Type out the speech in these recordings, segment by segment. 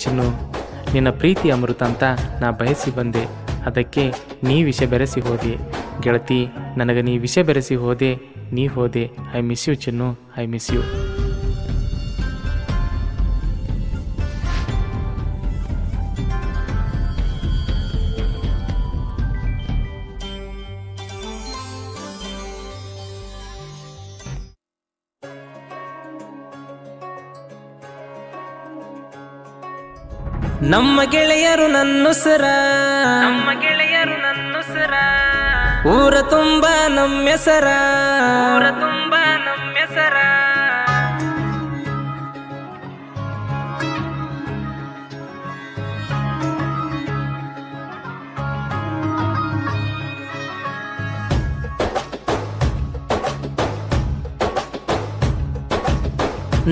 ಚಿನ್ನು, ನಿನ್ನ ಪ್ರೀತಿ ಅಮೃತ ಅಂತ ನಾ ಬಯಸಿ ಬಂದೆ, ಅದಕ್ಕೆ ನೀ ವಿಷ ಬೆರೆಸಿ ಹೋದೆ ಗೆಳತಿ. ನನಗೆ ನೀ ವಿಷ ಬೆರೆಸಿ ಹೋದೆ, ನೀ ಹೋದೆ. I miss you Chinnu, I miss you. ನಮ್ಮ ಗೆಳೆಯರು ನನ್ನುಸರ, ಊರ ತುಂಬ ನಮ್ಮೆಸರ,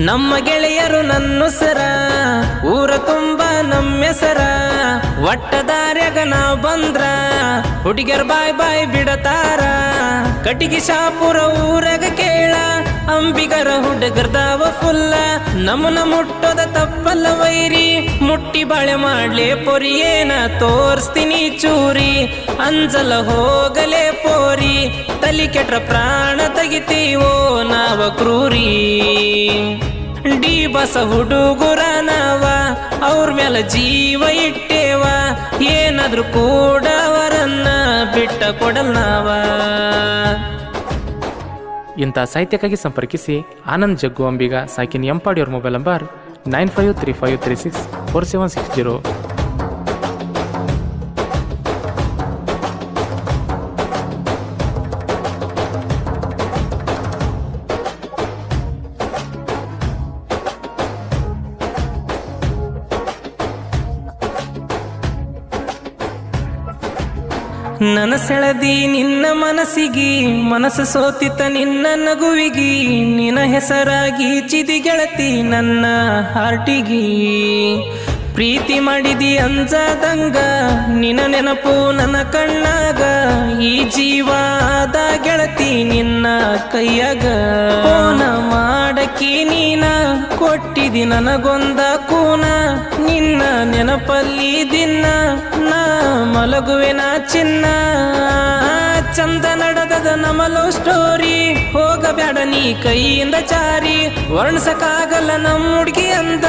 ನಮ್ಮ ಗೆಳೆಯರು ನನ್ನುಸರ, ಊರ ತುಂಬ ನಮ್ಮೆಸರ. ಒಟ್ಟದಾರ್ಯಾಗ ನಾವ್ ಬಂದ್ರ ಹುಡುಗಿಯರ್ ಬಾಯ್ ಬಾಯ್ ಬಿಡತಾರ. ಕಟಿಗಿ ಶಾಪುರ ಊರಾಗ ಕೇಳ, ಅಂಬಿಗರ ಹುಡುಗರ್ದಾವ ಫುಲ್ಲ. ನಮ್ಮನ ಮುಟ್ಟೋದ ತಪ್ಪಲ್ಲ ವೈರಿ, ಮುಟ್ಟಿ ಬಾಳೆ ಮಾಡ್ಲೆ ಪೊರಿಯೇನ ತೋರ್ಸ್ತೀನಿ ಚೂರಿ. ಅಂಜಲ ಹೋಗಲೇ ಪೋರಿ, ತಲಿ ಕೆಟ್ರ ಪ್ರಾಣ ತೆಗಿತೀವೋ ನಾವ ಕ್ರೂರಿ. ಡಿ ಬಸ ಹುಡುಗುರ ನಾವ, ಅವ್ರ ಮೇಲೆ ಜೀವ ಇಟ್ಟೇವ. ಏನಾದ್ರೂ ಕೂಡ ಅವರನ್ನ ಬಿಟ್ಟ ಕೊಡಲ್ ನಾವ. ಇಂಥ ಸಾಹಿತ್ಯಕ್ಕಾಗಿ ಸಂಪರ್ಕಿಸಿ ಆನಂದ್ ಜಗ್ಗು ಅಂಬಿಗ, ಸಾಕಿನ್ ಎಂಪಾಡಿ. ಅವ್ರ ಮೊಬೈಲ್ ನಂಬರ್ 9535364760. ನನ್ನ ಸೆಳದಿ ನಿನ್ನ ಮನಸ್ಸಿಗಿ, ಮನಸ್ಸು ಸೋತಿತ ನಿನ್ನ ನಗುವಿಗಿ. ನಿನ್ನ ಹೆಸರಾಗಿ ಚಿದಿ ಗೆಳತಿ ನನ್ನ ಹಾರ್ಟಿಗಿ. ಪ್ರೀತಿ ಮಾಡಿದಿ ಅಂಜದಂಗ, ನಿನ್ನ ನೆನಪು ನನ್ನ ಕಣ್ಣಾಗ. ಈ ಜೀವಾದ ಗೆಳತಿ ನಿನ್ನ ಕೈಯಾಗ. ಫೋನ ಮಾಡಕಿ ನೀನ, ಕೊಟ್ಟಿದಿ ನನಗೊಂದ ಕೂನ. ನಿನ್ನ ನೆನಪಲ್ಲಿ ದಿನ ನಾ ಮಲಗುವೆನ ಚಿನ್ನ. ಚಂದ ನಡೆದದ ನಮ್ಮ ಲವ್ ಸ್ಟೋರಿ, ಹೋಗಬೇಡ ನೀ ಕೈಯಿಂದ ಜಾರಿ. ವರ್ಣಿಸಕ್ಕಾಗಲ್ಲ ನಮ್ಮ ಹುಡುಗಿ ಅಂದ,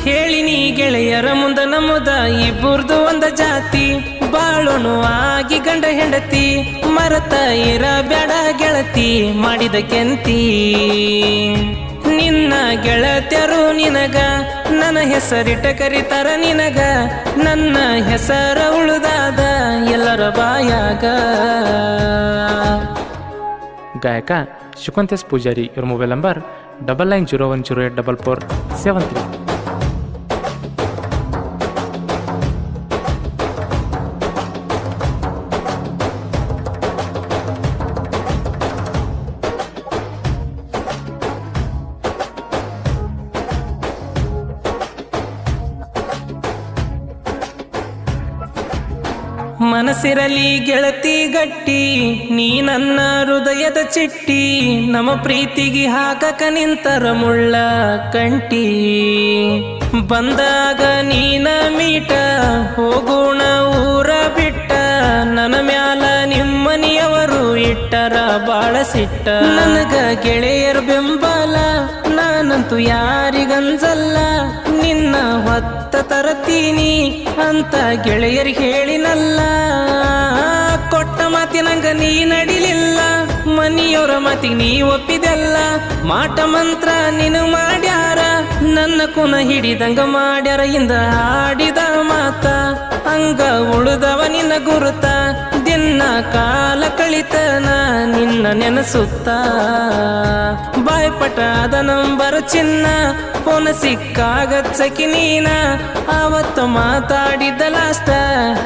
ಹೇಳಿ ನೀ ಗೆಳೆಯರ ಮುಂದ ನಮ್ಮದ ಇಬ್ಬರ್ದು ಒಂದ ಜಾತಿ. ಬಾಳೋನು ಆಗಿ ಗಂಡ ಹೆಂಡತಿ, ಮರತ ಇರಬೇಡ ಗೆಳತಿ ಮಾಡಿದ ಕೆಂತಿ. ನಿನ್ನ ಗೆಳತ್ಯರು ನಿನಗ, ನನ್ನ ಹೆಸರಿಟ್ಟ ಕರಿತಾರ ನಿನಗ. ನನ್ನ ಹೆಸರ ಉಳಿದಾದ ಎಲ್ಲರ ಬಾಯಾಗ. ಗಾಯಕ ಶುಕಂತೇಶ್ ಪೂಜಾರಿ. ಇವ್ರ ಮೊಬೈಲ್ ನಂಬರ್ 9901084473. ಮನಸ್ಸಿರಲಿ ಗೆಳತಿ ಗಟ್ಟಿ, ನೀ ನನ್ನ ಹೃದಯದ ಚಿಟ್ಟಿ. ನಮ್ಮ ಪ್ರೀತಿಗೆ ಹಾಕಕ ನಿಂತರ ಮುಳ್ಳ ಕಂಟಿ. ಬಂದಾಗ ನೀನ ಮೀಟ, ಹೋಗೋಣ ಊರ ಬಿಟ್ಟ. ನನ್ನ ಮ್ಯಾಲ ನಿಮ್ಮನಿಯವರು ಇಟ್ಟರ ಬಾಳ ಸಿಟ್ಟ. ನನಗ ಗೆಳೆಯರ ಬೆಂಬಲ, ನಾನಂತೂ ಯಾರಿಗಂಜಲ್ಲ. ನಿನ್ನ ಹೊತ್ತ ತರತೀನಿ ಅಂತ ಗೆಳೆಯರಿಗೆ ಹೇಳಿನಲ್ಲ. ಕೊಟ್ಟ ಮಾತಿನಂಗ ನೀ ನಡಿಲಿಲ್ಲ, ಮನಿಯವರ ಮಾತಿಗೆ ನೀ ಒಪ್ಪಿದೆಲ್ಲ. ಮಾಟ ಮಂತ್ರ ನೀನು ಮಾಡ್ಯಾರ, ನನ್ನ ಕುನ ಹಿಡಿದಂಗ ಮಾಡ್ಯಾರ. ಇಂದ ಆಡಿದ ಮಾತ ಹಂಗ ಉಳಿದವ ನಿನ್ನ ಗುರುತ. ದಿನ ಕಾಲ ಕಳಿತನ ನಿನ್ನ ನೆನಸುತ್ತ. ಬಾಯ್ಪಟಾದ ನಂಬರ್ ಚಿನ್ನ, ಫೋನ ಸಿಕ್ಕಾಗ ಚಕಿ ನೀನ. ಆವತ್ತು ಮಾತಾಡಿದ್ದ ಲಾಸ್ಟ,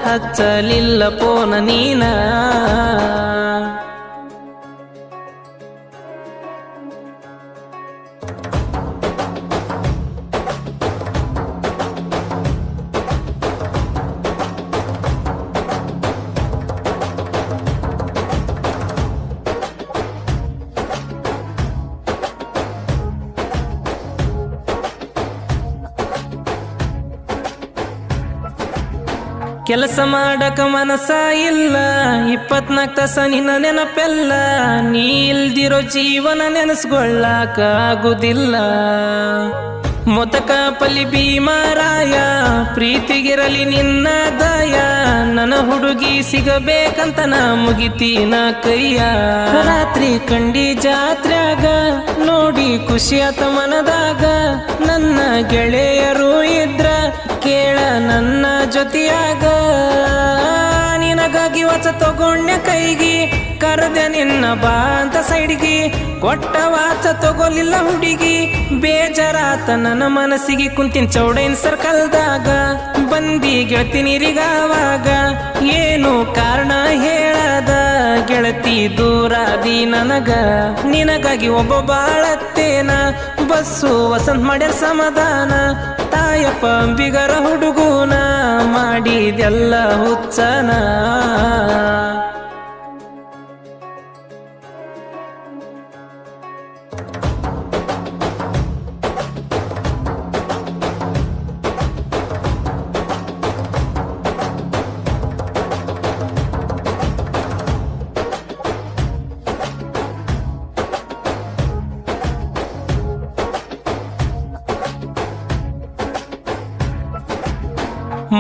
ಹಚ್ಚಲಿಲ್ಲ ಫೋನ ನೀನ. ಕೆಲಸ ಮಾಡಕ ಮನಸ ಇಲ್ಲ 24 ತಾಸ ನಿನ್ನ ನೆನಪೆಲ್ಲ ನೀ ಇಲ್ದಿರೋ ಜೀವನ ನೆನೆಸ್ಕೊಳ್ಳಾಕ ಆಗುದಿಲ್ಲ ಮೊತಕ ಪಲಿ ಭೀಮರಾಯ ಪ್ರೀತಿಗಿರಲಿ ನಿನ್ನ ದಯ ನನ್ನ ಹುಡುಗಿ ಸಿಗಬೇಕಂತ ನಾ ಮುಗಿತೀನ ಕೈಯ ರಾತ್ರಿ ಕಂಡಿ ಜಾತ್ರ್ಯಾಗ ನೋಡಿ ಖುಷಿಯಾತ ಮನದಾಗ ನನ್ನ ಗೆಳೆಯರು ಇದ್ರ ಕೇಳ ನನ್ನ ಜೊತೆಯಾಗ ನಿನಗಾಗಿ ವಚ ತಗೊಂಡ ಕೈಗಿ ಕರೆದೆ ನಿನ್ನ ಬಾ ಅಂತ ಸೈಡ್ಗಿ ಕೊಟ್ಟ ವಾಚ ತಗೋಲಿಲ್ಲ ಹುಡುಗಿ ಬೇಜಾರಾತ ನನ್ನ ಮನಸ್ಸಿಗೆ ಕುಂತಿನ ಚೌಡೈನ್ ಸರ್ಕಲ್ದಾಗ ಬಂದಿ ಗೆಳತಿ ನೀರಿಗಾವಾಗ ಏನು ಕಾರಣ ಹೇಳದ ಗೆಳತಿ ದೂರಾದಿ ನನಗ ನಿನಗಾಗಿ ಒಬ್ಬ ಬಾಳತ್ತೇನ ಬಸ್ಸು ವಸಂತ ಮಾಡ್ಯಾರ ಸಮಾಧಾನ ತಾಯಪ್ಪ ಅಂಬಿಗರ ಹುಡುಗೂನ ಮಾಡಿದೆಲ್ಲ ಹುಚ್ಚನ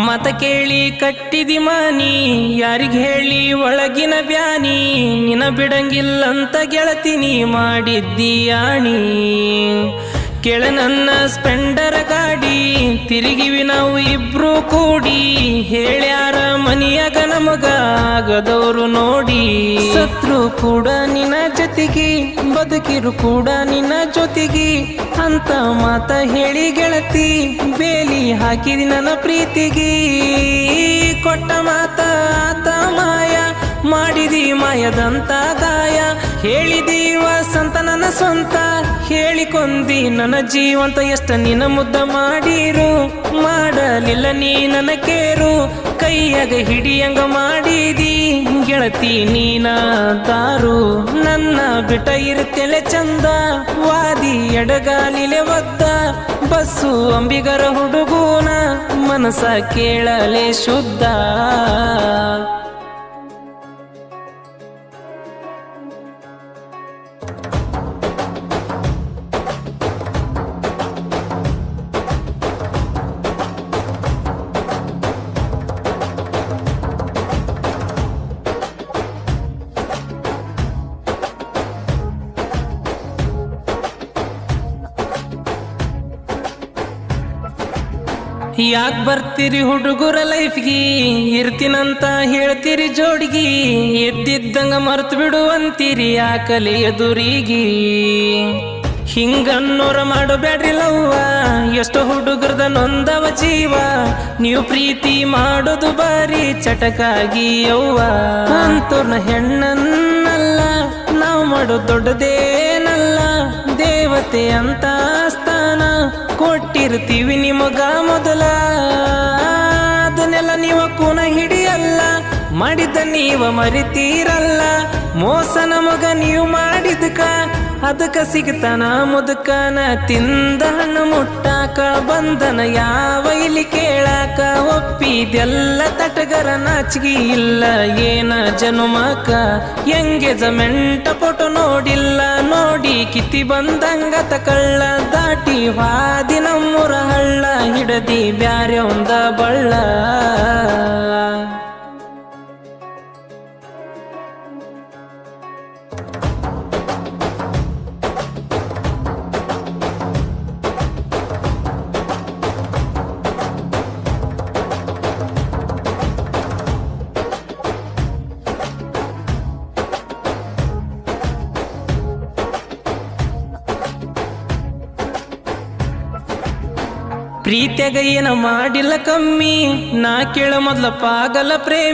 ಮತ ಕೇಳಿ ಕಟ್ಟಿದಿ ಮಾನಿ ಯಾರಿಗ ಹೇಳಿ ಒಳಗಿನ ಬ್ಯಾನಿ ನಿನ ಬಿಡಂಗಿಲ್ಲಂತ ಗೆಳತಿನಿ ಮಾಡಿದ್ದೀಯಾಣಿ ಕೆಳ ನನ್ನ ಸ್ಪೆಂಡರ್ ಗಾಡಿ ತಿರುಗಿವಿ ನಾವು ಇಬ್ರು ಕೂಡಿ ಹೇಳ್ಯಾರ ಮನಿಯಾಗ ನಮಗ ಆಗದವರು ನೋಡಿ ಸತ್ರು ಕೂಡ ನಿನ್ನ ಜೊತೆಗಿ ಬದುಕಿರು ಕೂಡ ನಿನ್ನ ಜೊತೆಗಿ ಅಂತ ಮಾತ ಹೇಳಿ ಗೆಳತಿ ಬೇಲಿ ಹಾಕಿದಿ ನನ್ನ ಪ್ರೀತಿಗಿ ಕೊಟ್ಟ ಮಾತ ಆತ ಮಾಯ ಮಾಡಿದಿ ಮಾಯದಂತ ಗಾಯ ಹೇಳಿದಿ ವಸಂತ ನನ್ನ ಸ್ವಂತ ಹೇಳಿಕೊಂದಿ ನನ್ನ ಜೀವಂತ ಎಷ್ಟ ನಿನ್ನ ಮುದ್ದ ಮಾಡಿರು ಮಾಡಲಿಲ್ಲ ನೀ ನನ್ನ ಕೇರು ಕೈಯಾಗ ಹಿಡಿಯಂಗ ಮಾಡಿದಿ ಗೆಳತಿ ನೀನ ದಾರು ನನ್ನ ಬಿಟ್ಟ ಇರುತ್ತಲೆ ಚಂದ ವಾದಿ ಎಡಗಾಲಿಲೆ ಒದ್ದ ಬಸ್ಸು ಅಂಬಿಗರ ಹುಡುಗೂನ ಮನಸ ಕೇಳಲೆ ಶುದ್ಧ ಯಾಕ್ ಬರ್ತೀರಿ ಹುಡುಗರ ಲೈಫ್ಗಿ ಇರ್ತೀನಂತ ಹೇಳ್ತೀರಿ ಜೋಡಿಗಿ ಎದ್ದಿದ್ದಂಗ ಮರ್ತು ಬಿಡುವಂತೀರಿ ಯಾಕಲಿ ಎದುರಿಗಿ ಹಿಂಗನ್ನೋರ ಮಾಡಬೇಡ್ರಿ ಲವ್ವ ಎಷ್ಟೋ ಹುಡುಗರದ ನೊಂದವ ಜೀವ ನೀವು ಪ್ರೀತಿ ಮಾಡೋದು ಬಾರಿ ಚಟಕಾಗಿ ಯವ್ವ ಅಂತೋರ್ನ ಹೆಣ್ಣನ್ನಲ್ಲ ನಾವು ಮಾಡೋ ದೊಡ್ಡದೇನಲ್ಲ ದೇವತೆ ಅಂತ ಸ್ಥಾನ ಕೊಟ್ಟಿರ್ತೀವಿ ನಿಮಗ ಮೊದಲ ಅದನ್ನೆಲ್ಲ ನೀವ ಕೂನ ಹಿಡಿಯಲ್ಲ ಮಾಡಿದ್ದ ನೀವ ಮರಿತೀರಲ್ಲ ಮೋಸ ನಮಗ ನೀವು ಮಾಡಿದ್ಕ ಅದಕ್ಕ ಸಿಗ್ತಾನ ಮುದುಕನ ತಿಂದ ಹಣ್ಣು ಮುಟ್ಟಾಕ ಬಂದನ ಯಾವ ಇಲ್ಲಿ ಕೇಳಾಕ ಒಪ್ಪಿದೆಲ್ಲ ತಟಗರ ನಾಚಿಗೆ ಇಲ್ಲ ಏನ ಜನುಮಕ ಎಂಗೇಜ್ಮೆಂಟ್ ಫೋಟೋ ನೋಡಿಲ್ಲ ನೋಡಿ ಕಿತ್ತಿ ಬಂದಂಗ ತಕಳ್ಳ ದಾಟಿ ಹಾದಿ ನಮ್ಮೂರ ಹಳ್ಳ ಹಿಡದಿ ಬ್ಯಾರೆ ಒಂದ ಬಳ್ಳ ಪ್ರೀತಿಯಾಗ ಏನ ಮಾಡಿಲ್ಲ ಕಮ್ಮಿ ನಾ ಕೇಳ ಮೊದ್ಲ ಪಾಗಲ ಪ್ರೇಮಿ